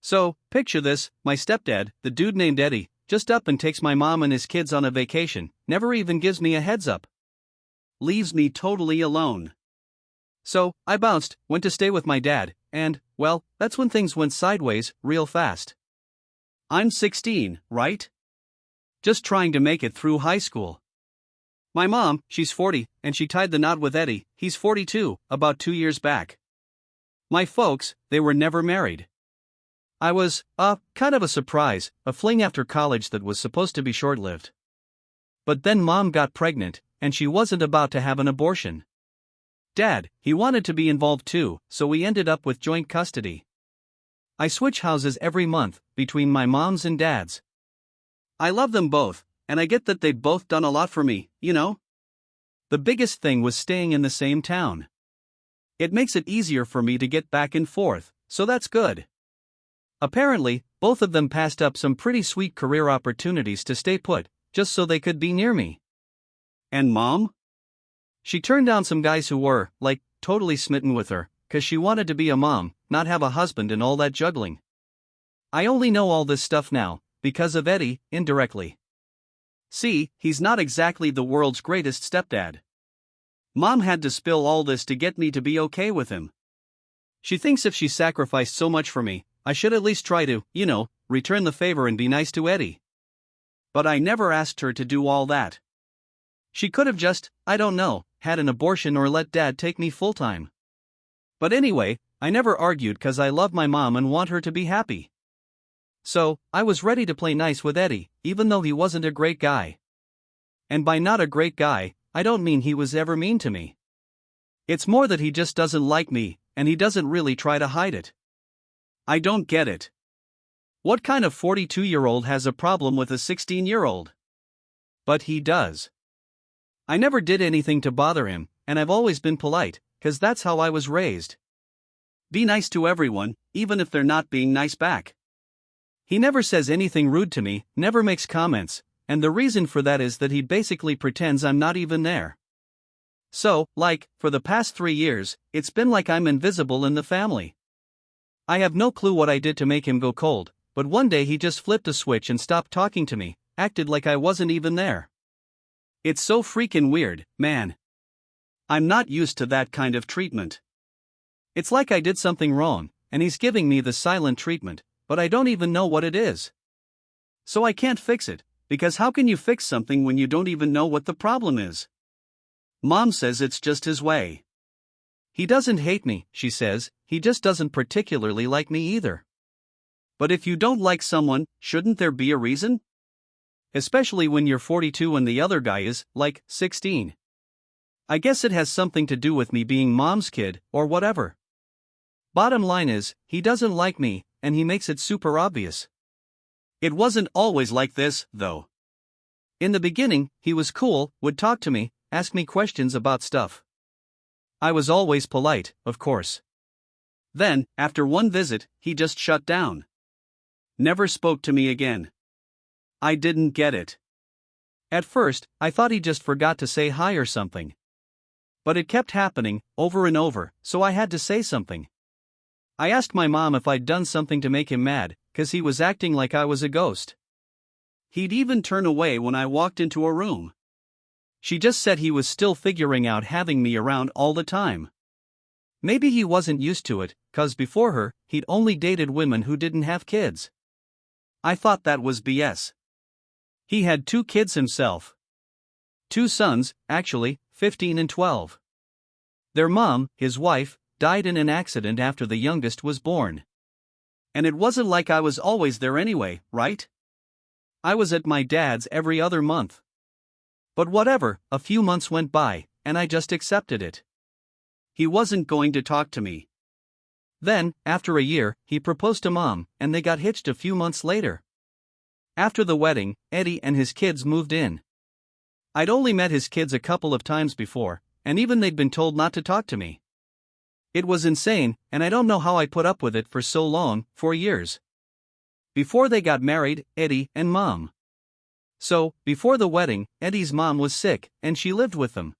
So, picture this, my stepdad, the dude named Eddie, just up and takes my mom and his kids on a vacation, never even gives me a heads up. Leaves me totally alone. So, I bounced, went to stay with my dad, and, well, that's when things went sideways, real fast. I'm 16, right? Just trying to make it through high school. My mom, she's 40, and she tied the knot with Eddie, he's 42, about 2 years back. My folks, they were never married. I was, kind of a surprise, a fling after college that was supposed to be short-lived. But then Mom got pregnant, and she wasn't about to have an abortion. Dad, he wanted to be involved too, so we ended up with joint custody. I switch houses every month, between my mom's and dad's. I love them both, and I get that they've both done a lot for me, you know? The biggest thing was staying in the same town. It makes it easier for me to get back and forth, so that's good. Apparently, both of them passed up some pretty sweet career opportunities to stay put, just so they could be near me. And Mom? She turned down some guys who were, totally smitten with her, 'cause she wanted to be a mom, not have a husband and all that juggling. I only know all this stuff now, because of Eddie, indirectly. See, he's not exactly the world's greatest stepdad. Mom had to spill all this to get me to be okay with him. She thinks if she sacrificed so much for me, I should at least try to, return the favor and be nice to Eddie. But I never asked her to do all that. She could have just, had an abortion or let Dad take me full-time. But anyway, I never argued 'cause I love my mom and want her to be happy. So, I was ready to play nice with Eddie, even though he wasn't a great guy. And by not a great guy, I don't mean he was ever mean to me. It's more that he just doesn't like me, and he doesn't really try to hide it. I don't get it. What kind of 42-year-old has a problem with a 16-year-old? But he does. I never did anything to bother him, and I've always been polite, 'cause that's how I was raised. Be nice to everyone, even if they're not being nice back. He never says anything rude to me, never makes comments, and the reason for that is that he basically pretends I'm not even there. So, for the past 3 years, it's been like I'm invisible in the family. I have no clue what I did to make him go cold, but one day he just flipped a switch and stopped talking to me, acted like I wasn't even there. It's so freaking weird, man. I'm not used to that kind of treatment. It's like I did something wrong, and he's giving me the silent treatment, but I don't even know what it is. So I can't fix it, because how can you fix something when you don't even know what the problem is? Mom says it's just his way. He doesn't hate me, she says, he just doesn't particularly like me either. But if you don't like someone, shouldn't there be a reason? Especially when you're 42 and the other guy is, 16. I guess it has something to do with me being Mom's kid, or whatever. Bottom line is, he doesn't like me, and he makes it super obvious. It wasn't always like this, though. In the beginning, he was cool, would talk to me, ask me questions about stuff. I was always polite, of course. Then, after one visit, he just shut down. Never spoke to me again. I didn't get it. At first, I thought he just forgot to say hi or something. But it kept happening, over and over, so I had to say something. I asked my mom if I'd done something to make him mad, 'cause he was acting like I was a ghost. He'd even turn away when I walked into a room. She just said he was still figuring out having me around all the time. Maybe he wasn't used to it, 'cause before her, he'd only dated women who didn't have kids. I thought that was BS. He had 2 kids himself. 2 sons, actually, 15 and 12. Their mom, his wife, died in an accident after the youngest was born. And it wasn't like I was always there anyway, right? I was at my dad's every other month. But whatever, a few months went by, and I just accepted it. He wasn't going to talk to me. Then, after a year, he proposed to Mom, and they got hitched a few months later. After the wedding, Eddie and his kids moved in. I'd only met his kids a couple of times before, and even they'd been told not to talk to me. It was insane, and I don't know how I put up with it for so long, 4 years. Before they got married, Eddie and Mom. So, before the wedding, Eddie's mom was sick, and she lived with them.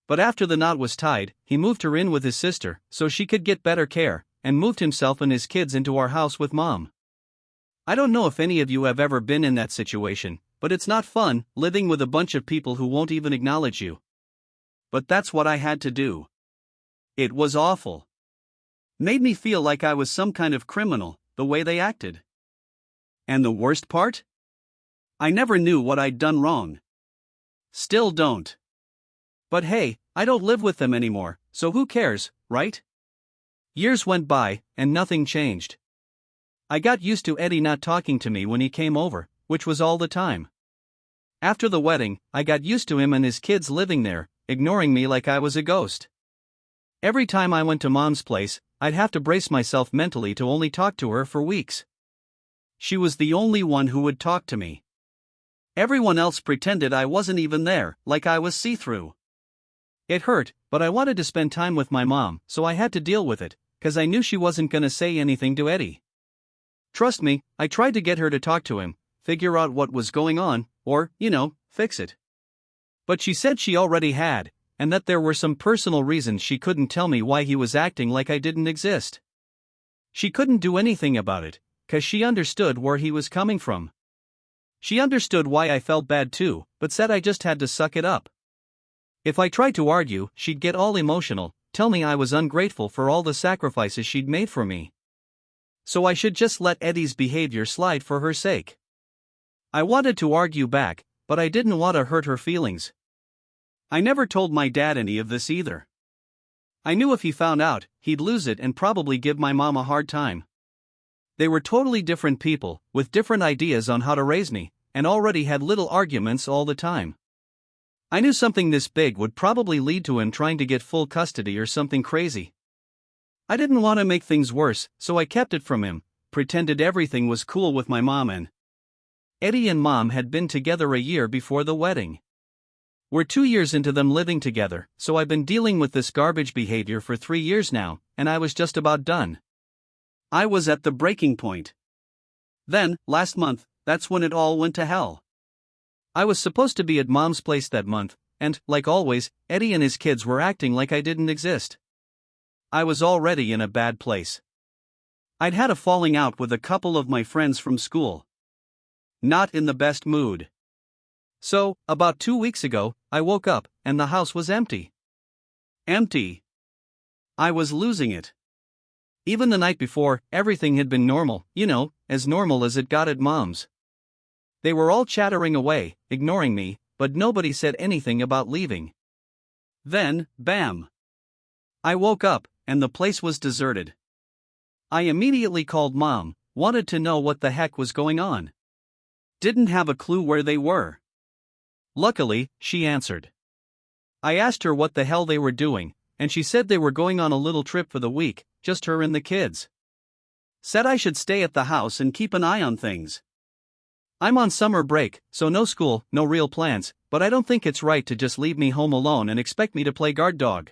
But after the knot was tied, he moved her in with his sister, so she could get better care, and moved himself and his kids into our house with Mom. I don't know if any of you have ever been in that situation, but it's not fun, living with a bunch of people who won't even acknowledge you. But that's what I had to do. It was awful. Made me feel like I was some kind of criminal, the way they acted. And the worst part? I never knew what I'd done wrong. Still don't. But hey, I don't live with them anymore, so who cares, right? Years went by, and nothing changed. I got used to Eddie not talking to me when he came over, which was all the time. After the wedding, I got used to him and his kids living there, ignoring me like I was a ghost. Every time I went to Mom's place, I'd have to brace myself mentally to only talk to her for weeks. She was the only one who would talk to me. Everyone else pretended I wasn't even there, like I was see-through. It hurt, but I wanted to spend time with my mom, so I had to deal with it, 'cause I knew she wasn't gonna say anything to Eddie. Trust me, I tried to get her to talk to him, figure out what was going on, or, fix it. But she said she already had, and that there were some personal reasons she couldn't tell me why he was acting like I didn't exist. She couldn't do anything about it, 'cause she understood where he was coming from. She understood why I felt bad too, but said I just had to suck it up. If I tried to argue, she'd get all emotional, tell me I was ungrateful for all the sacrifices she'd made for me. So I should just let Eddie's behavior slide for her sake. I wanted to argue back, but I didn't want to hurt her feelings. I never told my dad any of this either. I knew if he found out, he'd lose it and probably give my mom a hard time. They were totally different people, with different ideas on how to raise me, and already had little arguments all the time. I knew something this big would probably lead to him trying to get full custody or something crazy. I didn't want to make things worse, so I kept it from him, pretended everything was cool with my mom and Eddie and Mom had been together a year before the wedding. We're 2 years into them living together, so I've been dealing with this garbage behavior for 3 years now, and I was just about done. I was at the breaking point. Then, last month, that's when it all went to hell. I was supposed to be at Mom's place that month, and, like always, Eddie and his kids were acting like I didn't exist. I was already in a bad place. I'd had a falling out with a couple of my friends from school. Not in the best mood. So, about 2 weeks ago, I woke up, and the house was empty. Empty. I was losing it. Even the night before, everything had been normal, as normal as it got at Mom's. They were all chattering away, ignoring me, but nobody said anything about leaving. Then, bam! I woke up, and the place was deserted. I immediately called Mom, wanted to know what the heck was going on. Didn't have a clue where they were. Luckily, she answered. I asked her what the hell they were doing, and she said they were going on a little trip for the week, just her and the kids. Said I should stay at the house and keep an eye on things. I'm on summer break, so no school, no real plans, but I don't think it's right to just leave me home alone and expect me to play guard dog.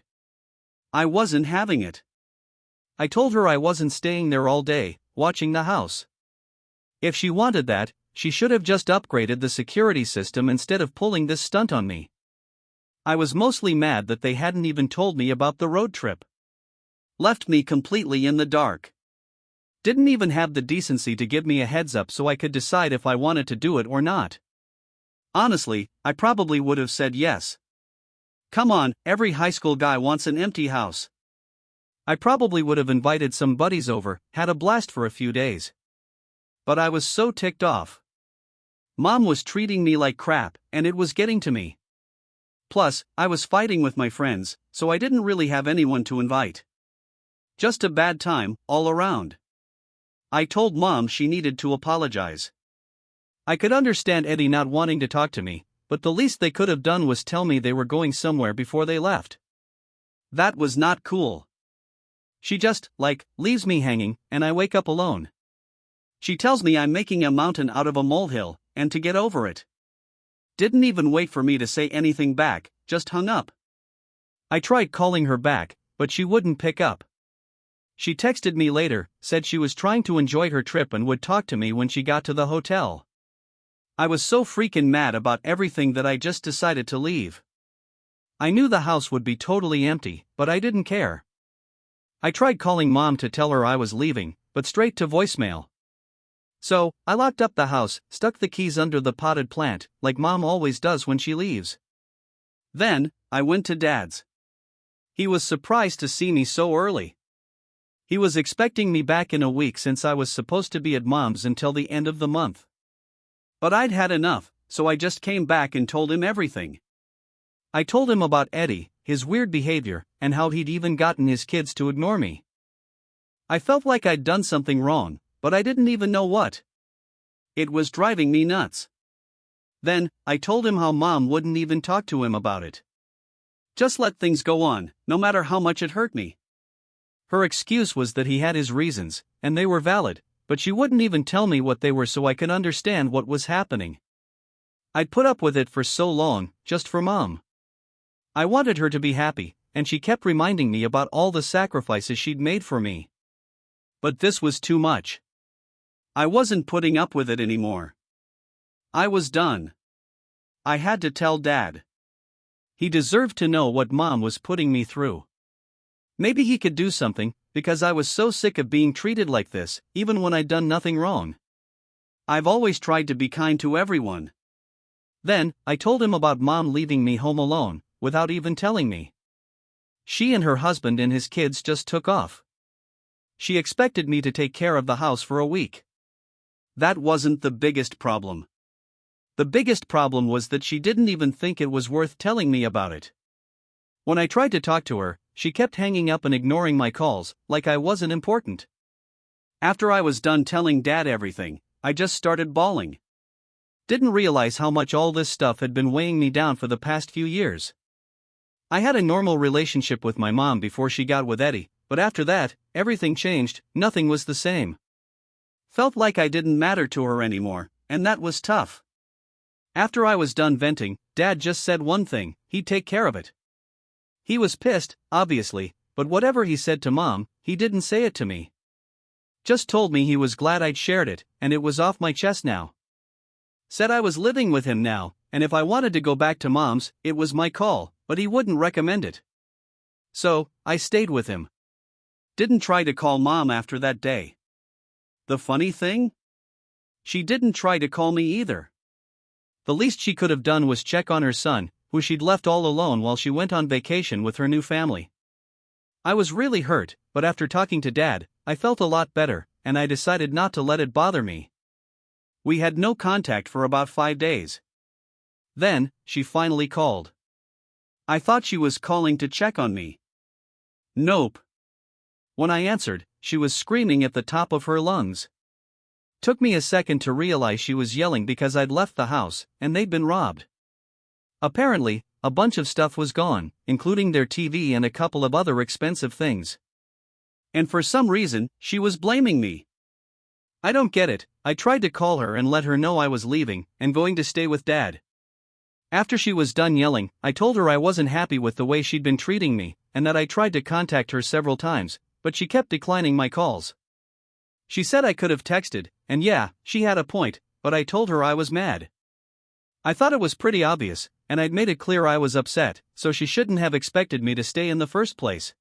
I wasn't having it. I told her I wasn't staying there all day, watching the house. If she wanted that, she should have just upgraded the security system instead of pulling this stunt on me. I was mostly mad that they hadn't even told me about the road trip. Left me completely in the dark. Didn't even have the decency to give me a heads up so I could decide if I wanted to do it or not. Honestly, I probably would have said yes. Come on, every high school guy wants an empty house. I probably would have invited some buddies over, had a blast for a few days. But I was so ticked off. Mom was treating me like crap, and it was getting to me. Plus, I was fighting with my friends, so I didn't really have anyone to invite. Just a bad time, all around. I told Mom she needed to apologize. I could understand Eddie not wanting to talk to me, but the least they could have done was tell me they were going somewhere before they left. That was not cool. She just, leaves me hanging, and I wake up alone. She tells me I'm making a mountain out of a molehill, and to get over it. Didn't even wait for me to say anything back, just hung up. I tried calling her back, but she wouldn't pick up. She texted me later, said she was trying to enjoy her trip and would talk to me when she got to the hotel. I was so freaking mad about everything that I just decided to leave. I knew the house would be totally empty, but I didn't care. I tried calling mom to tell her I was leaving, but straight to voicemail. So, I locked up the house, stuck the keys under the potted plant, like mom always does when she leaves. Then, I went to dad's. He was surprised to see me so early. He was expecting me back in a week since I was supposed to be at mom's until the end of the month. But I'd had enough, so I just came back and told him everything. I told him about Eddie, his weird behavior, and how he'd even gotten his kids to ignore me. I felt like I'd done something wrong, but I didn't even know what. It was driving me nuts. Then, I told him how mom wouldn't even talk to him about it. Just let things go on, no matter how much it hurt me. Her excuse was that he had his reasons, and they were valid, but she wouldn't even tell me what they were so I could understand what was happening. I'd put up with it for so long, just for mom. I wanted her to be happy, and she kept reminding me about all the sacrifices she'd made for me. But this was too much. I wasn't putting up with it anymore. I was done. I had to tell Dad. He deserved to know what mom was putting me through. Maybe he could do something, because I was so sick of being treated like this, even when I'd done nothing wrong. I've always tried to be kind to everyone. Then, I told him about mom leaving me home alone, without even telling me. She and her husband and his kids just took off. She expected me to take care of the house for a week. That wasn't the biggest problem. The biggest problem was that she didn't even think it was worth telling me about it. When I tried to talk to her, she kept hanging up and ignoring my calls, like I wasn't important. After I was done telling Dad everything, I just started bawling. Didn't realize how much all this stuff had been weighing me down for the past few years. I had a normal relationship with my mom before she got with Eddie, but after that, everything changed, nothing was the same. Felt like I didn't matter to her anymore, and that was tough. After I was done venting, Dad just said one thing: he'd take care of it. He was pissed, obviously, but whatever he said to mom, he didn't say it to me. Just told me he was glad I'd shared it, and it was off my chest now. Said I was living with him now, and if I wanted to go back to mom's, it was my call, but he wouldn't recommend it. So, I stayed with him. Didn't try to call mom after that day. The funny thing? She didn't try to call me either. The least she could have done was check on her son, who she'd left all alone while she went on vacation with her new family. I was really hurt, but after talking to Dad, I felt a lot better, and I decided not to let it bother me. We had no contact for about 5 days. Then, she finally called. I thought she was calling to check on me. Nope. When I answered, she was screaming at the top of her lungs. Took me a second to realize she was yelling because I'd left the house, and they'd been robbed. Apparently, a bunch of stuff was gone, including their TV and a couple of other expensive things. And for some reason, she was blaming me. I don't get it. I tried to call her and let her know I was leaving and going to stay with Dad. After she was done yelling, I told her I wasn't happy with the way she'd been treating me, and that I tried to contact her several times, but she kept declining my calls. She said I could have texted, and yeah, she had a point, but I told her I was mad. I thought it was pretty obvious, and I'd made it clear I was upset, so she shouldn't have expected me to stay in the first place.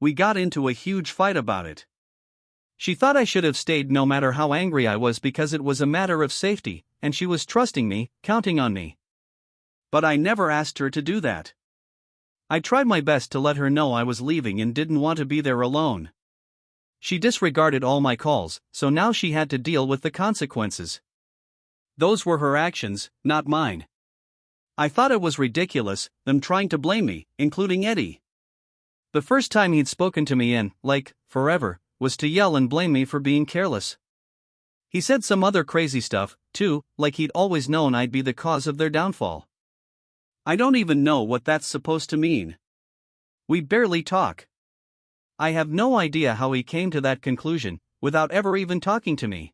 We got into a huge fight about it. She thought I should have stayed no matter how angry I was because it was a matter of safety, and she was trusting me, counting on me. But I never asked her to do that. I tried my best to let her know I was leaving and didn't want to be there alone. She disregarded all my calls, so now she had to deal with the consequences. Those were her actions, not mine. I thought it was ridiculous, them trying to blame me, including Eddie. The first time he'd spoken to me in, like, forever, was to yell and blame me for being careless. He said some other crazy stuff, too, like he'd always known I'd be the cause of their downfall. I don't even know what that's supposed to mean. We barely talk. I have no idea how he came to that conclusion, without ever even talking to me.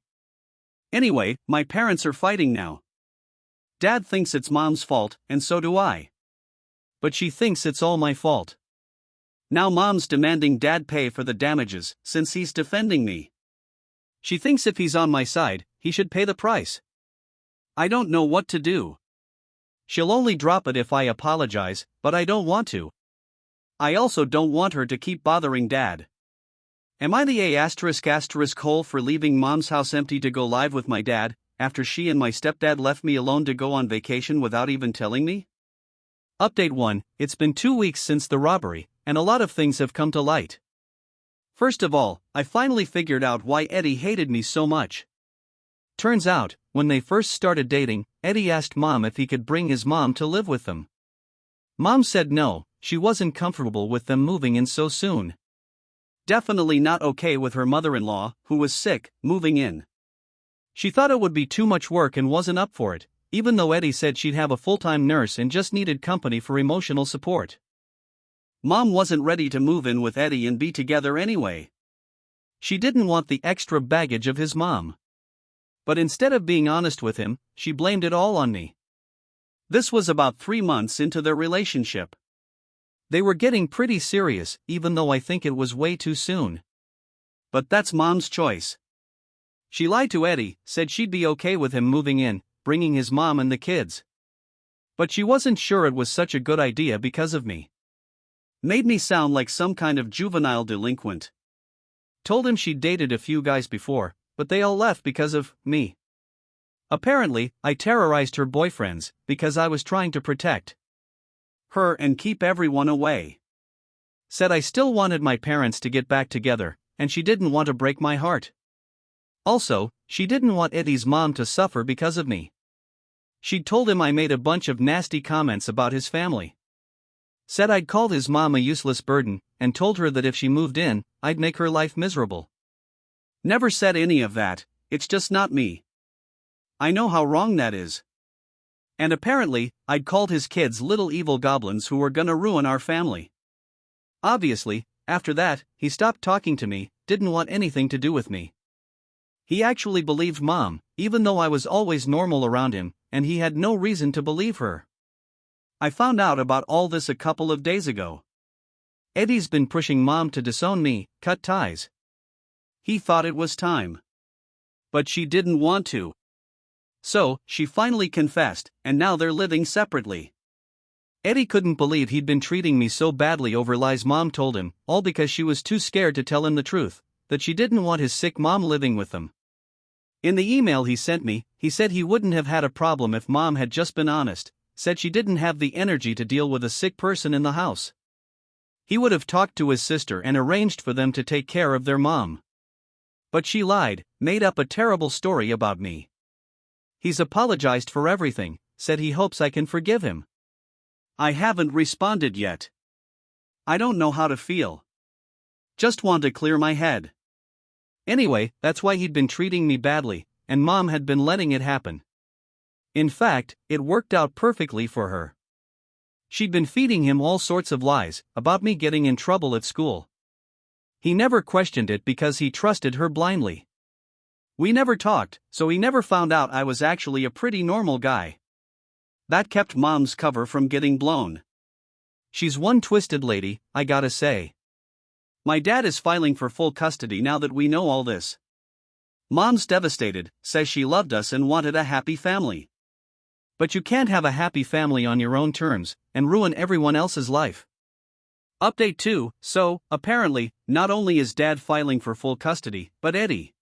Anyway, my parents are fighting now. Dad thinks it's mom's fault, and so do I. But she thinks it's all my fault. Now mom's demanding Dad pay for the damages, since he's defending me. She thinks if he's on my side, he should pay the price. I don't know what to do. She'll only drop it if I apologize, but I don't want to. I also don't want her to keep bothering Dad. Am I the A*** hole for leaving Mom's house empty to go live with my dad, after she and my stepdad left me alone to go on vacation without even telling me? Update 1, it's been 2 weeks since the robbery, and a lot of things have come to light. First of all, I finally figured out why Eddie hated me so much. Turns out, when they first started dating, Eddie asked Mom if he could bring his mom to live with them. Mom said no, she wasn't comfortable with them moving in so soon. Definitely not okay with her mother-in-law, who was sick, moving in. She thought it would be too much work and wasn't up for it, even though Eddie said she'd have a full-time nurse and just needed company for emotional support. Mom wasn't ready to move in with Eddie and be together anyway. She didn't want the extra baggage of his mom. But instead of being honest with him, she blamed it all on me. This was about 3 months into their relationship. They were getting pretty serious, even though I think it was way too soon. But that's Mom's choice. She lied to Eddie, said she'd be okay with him moving in, bringing his mom and the kids. But she wasn't sure it was such a good idea because of me. Made me sound like some kind of juvenile delinquent. Told him she'd dated a few guys before, but they all left because of me. Apparently, I terrorized her boyfriends, because I was trying to protect her and keep everyone away. Said I still wanted my parents to get back together, and she didn't want to break my heart. Also, she didn't want Eddie's mom to suffer because of me. She'd told him I made a bunch of nasty comments about his family. Said I'd called his mom a useless burden, and told her that if she moved in, I'd make her life miserable. Never said any of that, it's just not me. I know how wrong that is. And apparently, I'd called his kids little evil goblins who were gonna ruin our family. Obviously, after that, he stopped talking to me, didn't want anything to do with me. He actually believed Mom, even though I was always normal around him, and he had no reason to believe her. I found out about all this a couple of days ago. Eddie's been pushing Mom to disown me, cut ties. He thought it was time. But she didn't want to. So, she finally confessed, and now they're living separately. Eddie couldn't believe he'd been treating me so badly over lies Mom told him, all because she was too scared to tell him the truth, that she didn't want his sick mom living with them. In the email he sent me, he said he wouldn't have had a problem if Mom had just been honest, said she didn't have the energy to deal with a sick person in the house. He would have talked to his sister and arranged for them to take care of their mom. But she lied, made up a terrible story about me. He's apologized for everything, said he hopes I can forgive him. I haven't responded yet. I don't know how to feel. Just want to clear my head. Anyway, that's why he'd been treating me badly, and Mom had been letting it happen. In fact, it worked out perfectly for her. She'd been feeding him all sorts of lies, about me getting in trouble at school. He never questioned it because he trusted her blindly. We never talked, so he never found out I was actually a pretty normal guy. That kept Mom's cover from getting blown. She's one twisted lady, I gotta say. My dad is filing for full custody now that we know all this. Mom's devastated, says she loved us and wanted a happy family. But you can't have a happy family on your own terms, and ruin everyone else's life. Update 2, so, apparently, not only is Dad filing for full custody, but Eddie